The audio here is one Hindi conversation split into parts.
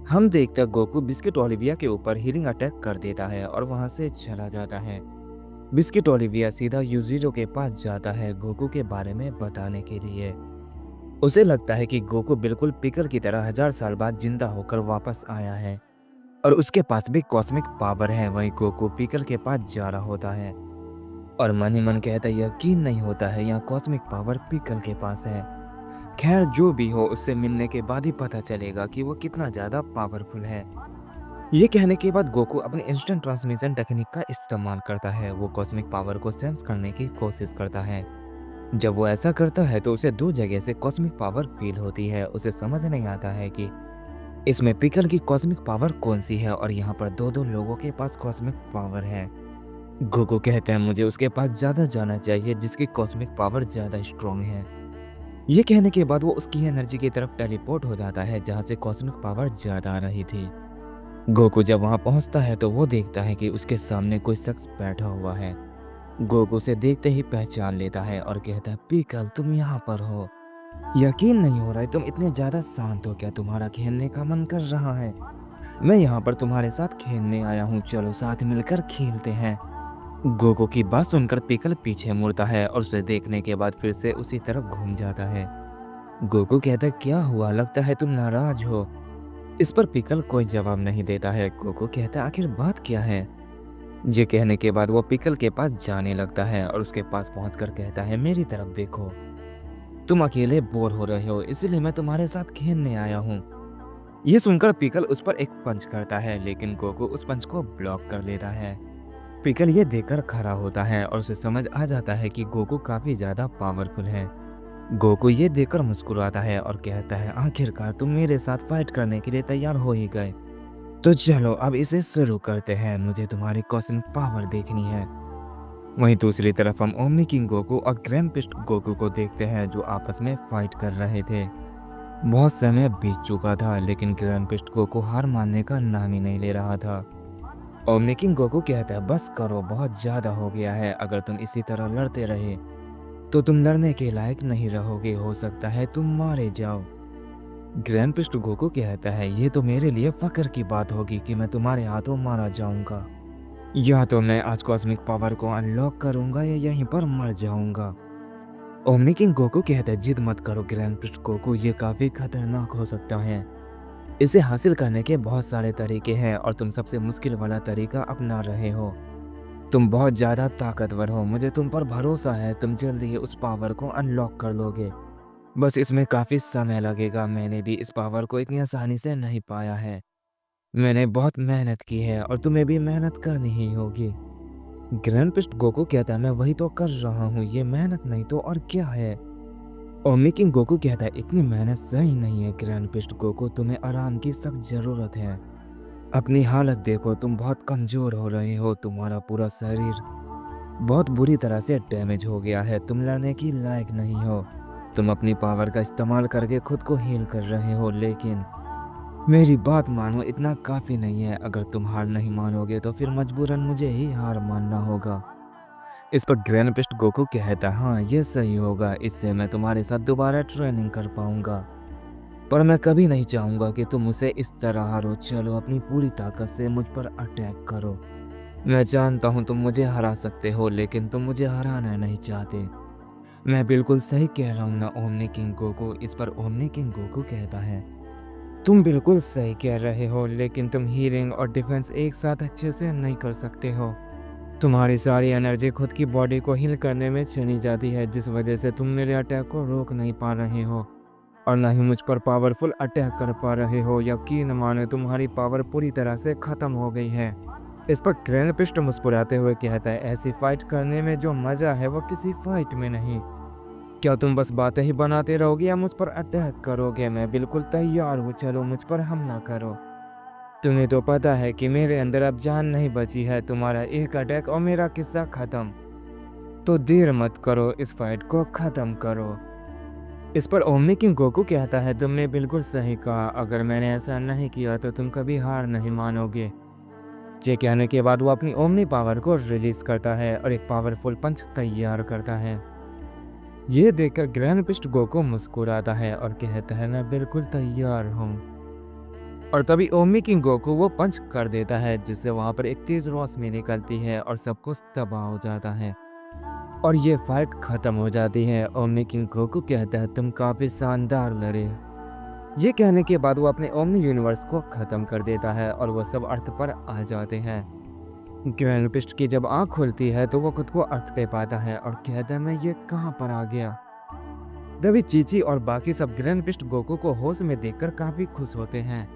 हम देखते हैं गोकू बिस्किट ओलिविया के ऊपर हीलिंग अटैक कर देता है और वहां से चला जाता है। बिस्किट ओलिविया सीधा यूजीरो के पास जाता है गोकू के बारे में बताने के लिए। उसे लगता है कि गोकू बिल्कुल पिकल की तरह 1000 साल बाद जिंदा होकर वापस आया है और उसके पास भी कॉस्मिक पावर है। वहीं गोकू पिकल के पास जा रहा होता है और मन ही मन कहता है यकीन नहीं होता है यहाँ कॉस्मिक पावर पिकल के पास है। खैर जो भी हो, उससे मिलने के बाद ही पता चलेगा कि वो कितना ज्यादा पावरफुल है। ये कहने के बाद गोकू अपनी इंस्टेंट ट्रांसमिशन टेक्निक का इस्तेमाल करता है। वो कॉस्मिक पावर को सेंस करने की कोशिश करता है। जब वो ऐसा करता है तो उसे दो जगह से कॉस्मिक पावर फील होती है। उसे समझ नहीं आता है कि इसमें पिकल की कॉस्मिक पावर कौन सी है और यहाँ पर दो दो लोगों के पास कॉस्मिक पावर है। गोकू कहता है मुझे उसके पास ज्यादा जाना चाहिए जिसकी कॉस्मिक पावर ज्यादा स्ट्रॉन्ग है। ये कहने के बाद वो उसकी एनर्जी की तरफ टेलीपोर्ट हो जाता है जहाँ से कॉस्मिक पावर ज्यादा आ रही थी। गोकू जब वहां पहुंचता है तो वो देखता है कि उसके सामने कोई शख्स बैठा हुआ है। गोकू उसे देखते ही पहचान लेता है और कहता है पिकल तुम यहाँ पर हो। यकीन नहीं हो रहा है, तुम इतने ज्यादा शांत हो, क्या तुम्हारा खेलने का मन कर रहा है? मैं यहाँ पर तुम्हारे साथ खेलने आया हूँ, चलो साथ मिलकर खेलते हैं। गोकू की बात सुनकर पिकल पीछे मुड़ता है और उसे देखने के बाद फिर से उसी तरफ घूम जाता है। गोकू कहता है क्या हुआ, लगता है तुम नाराज हो। इस पर पिकल कोई जवाब नहीं देता है। गोकू कहता है आखिर बात क्या है। ये कहने के बाद वो पिकल के पास जाने लगता है और उसके पास पहुंचकर कहता है मेरी तरफ देखो, तुम अकेले बोर हो रहे हो इसलिए मैं तुम्हारे साथ खेलने आया हूँ। ये सुनकर पिकल उस पर एक पंच करता है लेकिन गोकू उस पंच को ब्लॉक कर लेता है। पिकल ये देखकर खड़ा होता है और उसे समझ आ जाता है कि गोकू काफी ज्यादा पावरफुल है। गोकू ये देखकर मुस्कुराता है और कहता है आखिरकार तुम मेरे साथ फाइट करने के लिए तैयार हो ही गए, तो चलो अब इसे शुरू करते हैं, मुझे तुम्हारी कॉस्मिक पावर देखनी है। वहीं दूसरी तरफ हम ओमनी किंग गोकू और ग्रैंडपिस्ट गोकू को देखते हैं जो आपस में फाइट कर रहे थे। बहुत समय बीत चुका था लेकिन ग्रैंडपिस्ट गोकू हार मानने का नाम ही नहीं ले रहा था। ओमनी किंग गोकू कहता है बस करो, बहुत ज्यादा हो गया है, अगर तुम इसी तरह लड़ते रहे तो तुम लड़ने के लायक नहीं रहोगे, हो सकता है तुम मारे जाओ। ग्रैंडपिस्ट गोकू कहता है ये तो मेरे लिए फक्र की बात होगी कि मैं तुम्हारे हाथों मारा जाऊंगा, या तो मैं आज कॉस्मिक पावर को अनलॉक करूंगा या यहीं पर मर जाऊंगा। ओमनी किंग गोकू कहता है जिद मत करो ग्रैंडपिस्ट गोकू, ये काफी खतरनाक हो सकता है। इसे हासिल करने के बहुत सारे तरीके हैं और तुम सबसे मुश्किल वाला तरीका अपना रहे हो। तुम बहुत ज्यादा ताकतवर हो, मुझे तुम पर भरोसा है, तुम जल्दी ही उस पावर को अनलॉक कर लोगे। बस इसमें काफी समय लगेगा, मैंने भी इस पावर को इतनी आसानी से नहीं पाया है, मैंने बहुत मेहनत की है और तुम्हें भी मेहनत करनी ही होगी। ग्रैंडपिस्ट गोकू कहता है मैं वही तो कर रहा हूँ, ये मेहनत नहीं तो और क्या है। ओमनी किंग गोकू कहता है इतनी मेहनत सही नहीं है ग्रैंडपिस्ट गोकू, तुम्हें आराम की सख्त जरूरत है। अपनी हालत देखो, तुम बहुत कमजोर हो रहे हो, तुम्हारा पूरा शरीर बहुत बुरी तरह से डैमेज हो गया है, तुम लड़ने की लायक नहीं हो। तुम अपनी पावर का इस्तेमाल करके खुद को हील कर रहे हो लेकिन मेरी बात मानो, इतना काफी नहीं है, अगर तुम हार नहीं मानोगे तो फिर मजबूरन मुझे ही हार मानना होगा। इस पर ग्रैंडपिस्ट गोकू कहता है हाँ ये सही होगा, इससे मैं तुम्हारे साथ दोबारा ट्रेनिंग कर पाऊंगा, पर मैं कभी नहीं चाहूंगा कि तुम मुझे इस तरह हारो। चलो अपनी पूरी ताकत से मुझ पर अटैक करो। मैं जानता हूँ तुम मुझे हरा सकते हो लेकिन तुम मुझे हराना नहीं चाहते। मैं बिल्कुल सही कह रहा हूँ ना ओमनी किंग गोकू। इस पर ओमनी किंग गोकू कहता है तुम बिल्कुल सही कह रहे हो लेकिन तुम हीलिंग और डिफेंस एक साथ अच्छे से नहीं कर सकते हो। तुम्हारी सारी एनर्जी खुद की बॉडी को हील करने में चली जाती है जिस वजह से तुम मेरे अटैक को रोक नहीं पा रहे हो और ना ही मुझ पर पावरफुल अटैक कर पा रहे हो। यकीन मानो तुम्हारी पावर पूरी तरह से खत्म हो गई है। इस पर ग्रैंडपिस्ट मुस्कुराते हुए कहता है ऐसी फाइट करने में जो मजा है वो किसी फाइट में नहीं। क्या तुम बस बातें ही बनाते रहोगे या मुझ पर अटैक करोगे? मैं बिल्कुल तैयार हूँ, चलो मुझ पर हमला करो। तुम्हें तो पता है कि मेरे अंदर अब जान नहीं बची है, तुम्हारा एक अटैक और मेरा किस्सा खत्म। तो देर मत करो, इस फाइट को खत्म करो। इस पर ओमनी किंग गोकू कहता है तुमने बिल्कुल सही कहा, अगर मैंने ऐसा नहीं किया तो तुम कभी हार नहीं मानोगे। ये कहने के बाद वो अपनी ओमनी पावर को रिलीज करता है और एक पावरफुल पंच तैयार करता है। ये देखकर ग्रैंडपिस्ट गोकू मुस्कुराता है और कहता है मैं बिल्कुल तैयार हूँ। और तभी ओमी किंग गोकू वो पंच कर देता है, जिससे वहां पर एक तेज रोशनी निकलती है और सब कुछ तबाह हो जाता है और ये फाइट खत्म हो जाती है। ओमी किंग गोकू कहता है तुम काफी शानदार लड़े। ये कहने के बाद वो अपने ओमनी यूनिवर्स को खत्म कर देता है और वो सब अर्थ पर आ जाते हैं। ग्रैंड पिस्ट की जब आंख खुलती है तो वो खुद को अर्थ पे पाता है और कहता है मैं ये कहाँ पर आ गया। तभी चीची और बाकी सब ग्रैंड पिस्ट गोकू को होश में देखकर काफी खुश होते हैं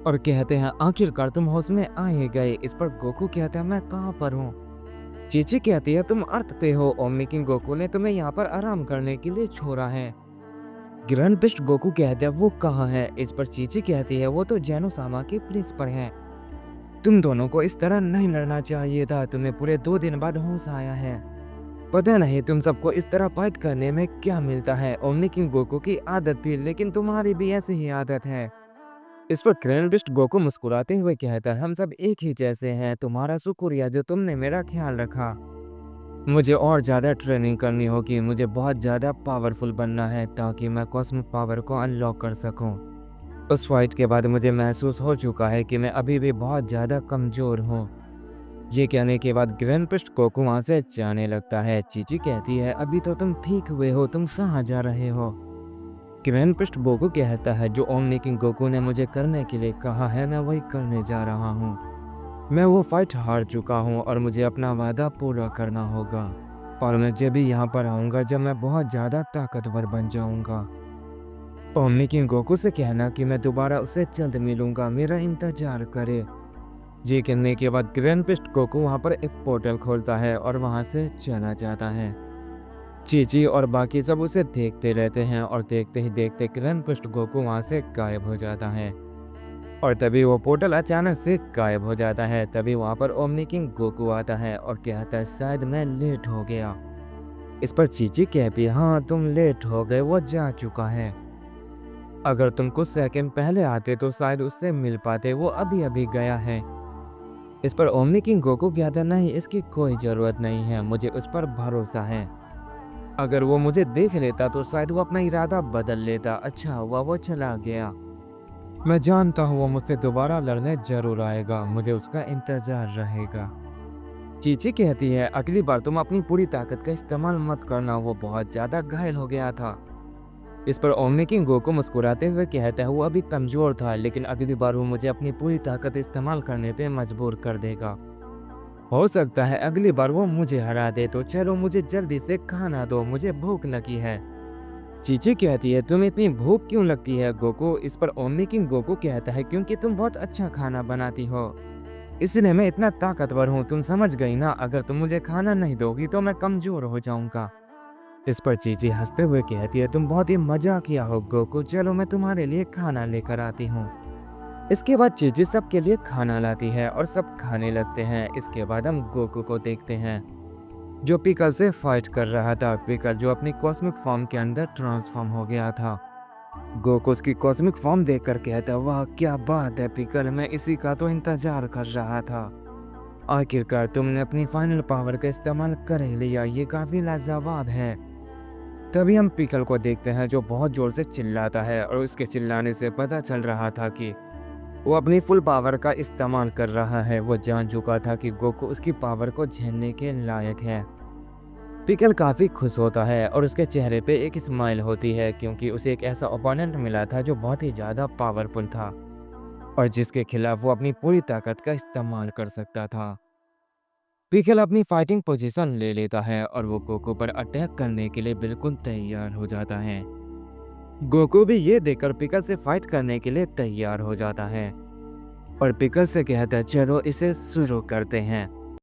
और कहते हैं आखिरकार तुम होश में आ ही गए। इस पर गोकू कहता है मैं कहाँ पर हूँ। चीची कहती है तुम अर्थ पे हो, ओमी किंग गोकू ने तुम्हें यहाँ पर आराम करने के लिए छोड़ा है। ग्रैंड पिस्ट गोकू कहते हैं वो कहाँ है। इस पर चीची कहती है वो तो जैनोसामा के प्लेस पर है। तुम दोनों को इस तरह नहीं लड़ना चाहिए था, तुम्हें पूरे 2 दिन बाद होश आया है। पता नहीं तुम सबको इस तरह फाइट करने में क्या मिलता है। ओमनी किंग गोकू की आदत थी, लेकिन तुम्हारी भी ऐसी ही आदत है। इस पर ग्रैंड पिस्ट गोकू मुस्कुराते हुए कहता है हम सब एक ही जैसे हैं, तुम्हारा शुक्रिया जो तुमने मेरा ख्याल रखा। मुझे और ज़्यादा ट्रेनिंग करनी होगी, मुझे बहुत ज़्यादा पावरफुल बनना है ताकि मैं कॉस्मिक पावर को अनलॉक कर सकूं। उस फाइट के बाद मुझे महसूस हो चुका है कि मैं अभी भी बहुत ज़्यादा कमज़ोर हूँ। ये कहने के बाद ग्रैंड पिस्ट गोकू वहाँ से जाने लगता है। चीची कहती है अभी तो तुम ठीक हुए हो, तुम कहाँ जा रहे हो। ग्रैंड पिस्ट गोकू कहता है जो ओमनी किंग गोकू ने मुझे करने के लिए कहा है मैं वही करने जा रहा हूँ। मैं वो फाइट हार चुका हूँ और मुझे अपना वादा पूरा करना होगा, पर मैं जब भी यहाँ पर आऊँगा जब मैं बहुत ज़्यादा ताकतवर बन जाऊँगा। ओमनी किंग गोकू से कहना कि मैं दोबारा उसे जल्द मिलूँगा, मेरा इंतजार करे। ये कहने के बाद ग्रैंड पिस्ट गोकू वहाँ पर एक पोर्टल खोलता है और वहाँ से चला जाता है। चीची और बाकी सब उसे देखते रहते हैं और देखते ही देखते ग्रैंड पिस्ट गोकू वहाँ से गायब हो जाता है और तभी वो पोर्टल अचानक से गायब हो जाता है। तभी वहाँ पर ओमनी किंग गोकू आता है और कहता है शायद मैं लेट हो गया। इस पर चीची कहती है हाँ तुम लेट हो गए, वो जा चुका है। अगर तुम कुछ सेकंड पहले आते तो शायद उससे मिल पाते, वो अभी अभी गया है। इस पर ओमनी किंग गोकू कहता नहीं इसकी कोई ज़रूरत नहीं है, मुझे उस पर भरोसा है। अगर वो मुझे देख लेता तो शायद वो अपना इरादा बदल लेता। अच्छा हुआ वो चला गया। मैं जानता हूँ वो मुझसे दोबारा लड़ने जरूर आएगा, मुझे उसका इंतजार रहेगा। चीची कहती है अगली बार तुम अपनी पूरी ताकत का इस्तेमाल मत करना, वो बहुत ज़्यादा घायल हो गया था। इस पर ओमनी किंग गोकू मुस्कुराते हुए कहता है वो अभी कमज़ोर था, लेकिन अगली बार वो मुझे अपनी पूरी ताकत इस्तेमाल करने पे मजबूर कर देगा। हो सकता है अगली बार वो मुझे हरा दे, तो चलो मुझे जल्दी से खाना दो, मुझे भूख लगी है। चीची कहती है तुम्हें इतनी भूख क्यों लगती है गोकू। इस पर ओमनी किंग गोकू कहता है क्योंकि तुम बहुत अच्छा खाना बनाती हो, इसलिए मैं इतना ताकतवर हूँ, तुम समझ गई ना। अगर तुम मुझे खाना नहीं दोगी तो मैं कमजोर हो जाऊंगा। इस पर चीची हंसते हुए कहती है तुम बहुत ही मजाकिया हो गोकू, चलो मैं तुम्हारे लिए खाना लेकर आती हूँ। इसके बाद चीची सबके लिए खाना लाती है और सब खाने लगते हैं। इसके बाद हम गोकू को देखते हैं जो पिकल से फाइट कर रहा था। पिकल जो अपनी कॉस्मिक फॉर्म के अंदर ट्रांसफॉर्म हो गया था। गोकू उसकी कॉस्मिक फॉर्म देखकर कहता वाह क्या बात है पिकल, मैं इसी का तो इंतजार कर रहा था। आखिरकार तुमने अपनी फाइनल पावर का इस्तेमाल कर ही लिया, ये काफी लाजवाब है। तभी हम पिकल को देखते हैं जो बहुत जोर से चिल्लाता है और उसके चिल्लाने से पता चल रहा था कि वो अपनी फुल पावर का इस्तेमाल कर रहा है। वो जान चुका था कि गोकू उसकी पावर को झेलने के लायक है। पिकल काफ़ी खुश होता है और उसके चेहरे पे एक स्माइल होती है क्योंकि उसे एक ऐसा ओपोनेंट मिला था जो बहुत ही ज़्यादा पावरफुल था और जिसके खिलाफ वो अपनी पूरी ताकत का इस्तेमाल कर सकता था। पिकल अपनी फाइटिंग पोजीशन ले लेता है और वो गोकू पर अटैक करने के लिए बिल्कुल तैयार हो जाता है। गोकू भी ये देखकर पिकल से फाइट करने के लिए तैयार हो जाता है और पिकल से कहता है चलो इसे शुरू करते हैं।